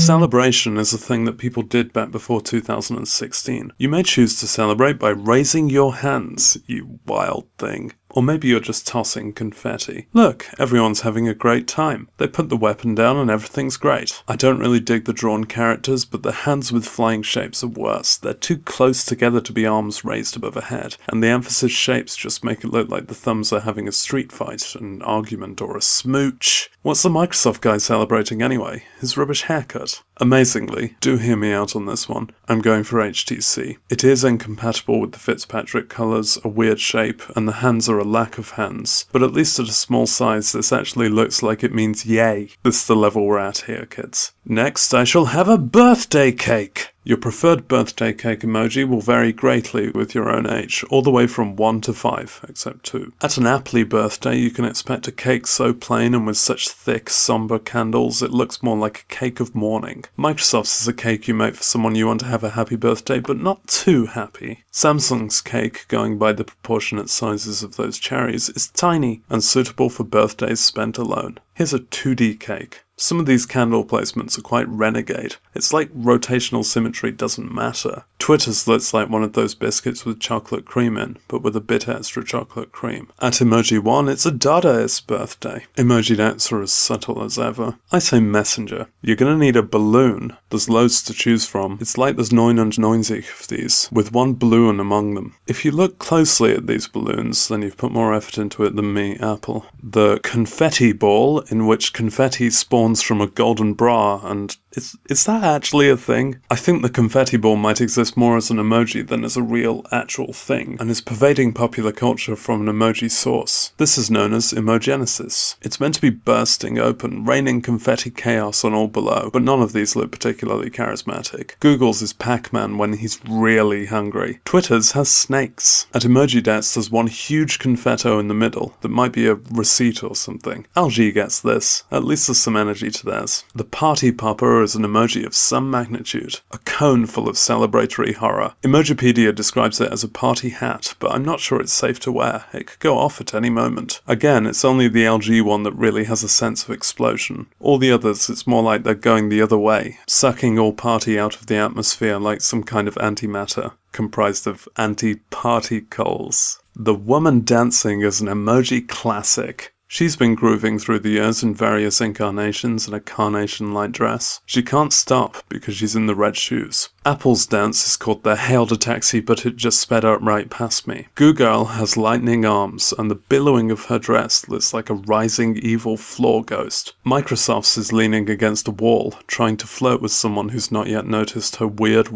Celebration is a thing that people did back before 2016. You may choose to celebrate by raising your hands, you wild thing. Or maybe you're just tossing confetti. Look, everyone's having a great time. They put the weapon down and everything's great. I don't really dig the drawn characters, but the hands with flying shapes are worse. They're too close together to be arms raised above a head, and the emphasis shapes just make it look like the thumbs are having a street fight, an argument, or a smooch. What's the Microsoft guy celebrating anyway? His rubbish haircut? Amazingly, do hear me out on this one, I'm going for HTC. It is incompatible with the Fitzpatrick colours, a weird shape, and the hands are a lack of hands. But at least at a small size, this actually looks like it means yay. This is the level we're at here, kids. Next, I shall have a birthday cake! Your preferred birthday cake emoji will vary greatly with your own age, all the way from 1 to 5, except 2. At an aptly birthday, you can expect a cake so plain and with such thick, somber candles, it looks more like a cake of mourning. Microsoft's is a cake you make for someone you want to have a happy birthday, but not too happy. Samsung's cake, going by the proportionate sizes of those cherries, is tiny and suitable for birthdays spent alone. Here's a 2D cake. Some of these candle placements are quite renegade. It's like rotational symmetry doesn't matter. Twitter's looks like one of those biscuits with chocolate cream in, but with a bit extra chocolate cream. At Emoji 1, it's a Dadaist birthday. Emoji Dats are as subtle as ever. I say messenger. You're gonna need a balloon. There's loads to choose from. It's like there's 99 of these, with one balloon among them. If you look closely at these balloons, then you've put more effort into it than me, Apple. The confetti ball, in which confetti spawns from a golden bra, and is that actually a thing? I think the confetti ball might exist more as an emoji than as a real, actual thing, and is pervading popular culture from an emoji source. This is known as emogenesis. It's meant to be bursting open, raining confetti chaos on all below, but none of these look particularly charismatic. Google's is Pac-Man when he's really hungry. Twitter's has snakes. At Emoji Dats, there's one huge confetto in the middle that might be a receipt or something. LG gets this. At least there's some energy to theirs. The party popper is an emoji of some magnitude. A cone full of celebratory horror. Emojipedia describes it as a party hat, but I'm not sure it's safe to wear. It could go off at any moment. Again, it's only the LG one that really has a sense of explosion. All the others, it's more like they're going the other way, sucking all party out of the atmosphere like some kind of antimatter, comprised of anti-particles. The woman dancing is an emoji classic. She's been grooving through the years in various incarnations in a carnation-like dress. She can't stop because she's in the red shoes. Apple's dance is called the Hailed a Taxi but it just sped up right past me. Goo Girl has lightning arms and the billowing of her dress looks like a rising evil floor ghost. Microsoft's is leaning against a wall, trying to flirt with someone who's not yet noticed her weird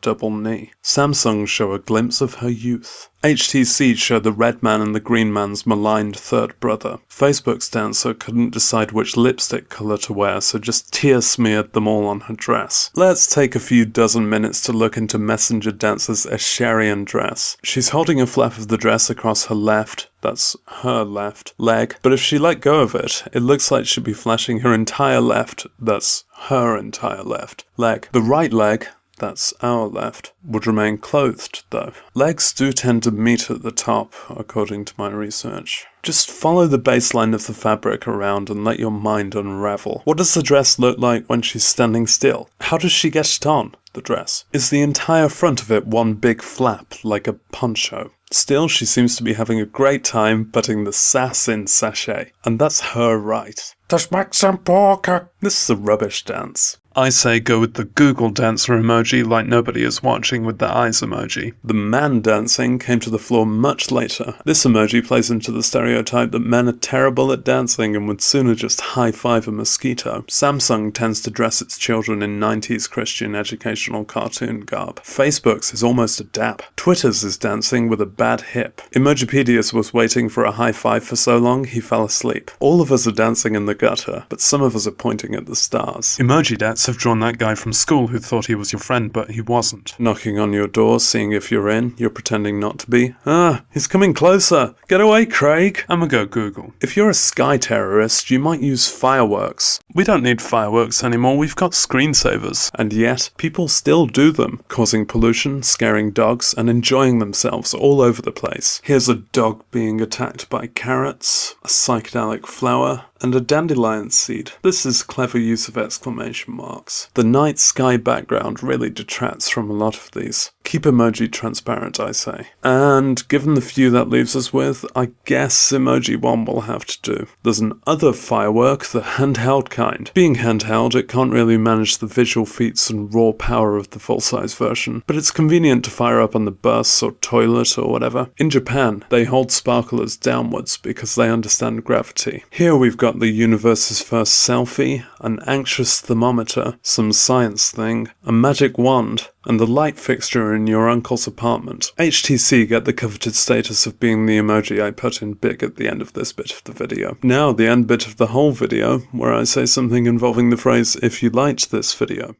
double knee. Samsung show a glimpse of her youth. HTC show the red man and the green man's maligned third brother. Facebook's dancer couldn't decide which lipstick colour to wear, so just tear-smeared them all on her dress. Let's take a few dozen minutes to look into Messenger Dancer's Escherian dress. She's holding a flap of the dress across her left, that's her left, leg, but if she let go of it, it looks like she'd be flashing her entire left, that's her entire left, leg. The right leg, that's our left, would remain clothed, though. Legs do tend to meet at the top, according to my research. Just follow the baseline of the fabric around and let your mind unravel. What does the dress look like when she's standing still? How does she get it on, the dress? Is the entire front of it one big flap, like a poncho? Still, she seems to be having a great time putting the sass in sachet, and that's her right. Das macht some porker. This is a rubbish dance. I say go with the Google dancer emoji like nobody is watching with the eyes emoji. The man dancing came to the floor much later. This emoji plays into the stereotype that men are terrible at dancing and would sooner just high-five a mosquito. Samsung tends to dress its children in 90s Christian educational cartoon garb. Facebook's is almost a dap. Twitter's is dancing with a bad hip. Emojipedia's was waiting for a high-five for so long he fell asleep. All of us are dancing in the gutter, but some of us are pointing at the stars. Emoji Dats have drawn that guy from school who thought he was your friend, but he wasn't. Knocking on your door, seeing if you're in, you're pretending not to be. Ah, he's coming closer! Get away, Craig! I'ma go Google. If you're a sky terrorist, you might use fireworks. We don't need fireworks anymore, we've got screensavers. And yet, people still do them, causing pollution, scaring dogs, and enjoying themselves all over the place. Here's a dog being attacked by carrots, a psychedelic flower, and a dandelion seed. This is clever use of exclamation marks. The night sky background really detracts from a lot of these. Keep emoji transparent, I say. And given the few that leaves us with, I guess emoji 1 will have to do. There's an other firework, the handheld kind. Being handheld, it can't really manage the visual feats and raw power of the full-size version, but it's convenient to fire up on the bus or toilet or whatever. In Japan, they hold sparklers downwards because they understand gravity. Here we've got the universe's first selfie, an anxious thermometer, some science thing, a magic wand, and the light fixture in your uncle's apartment. HTC get the coveted status of being the emoji I put in big at the end of this bit of the video. Now the end bit of the whole video, where I say something involving the phrase, "if you liked this video."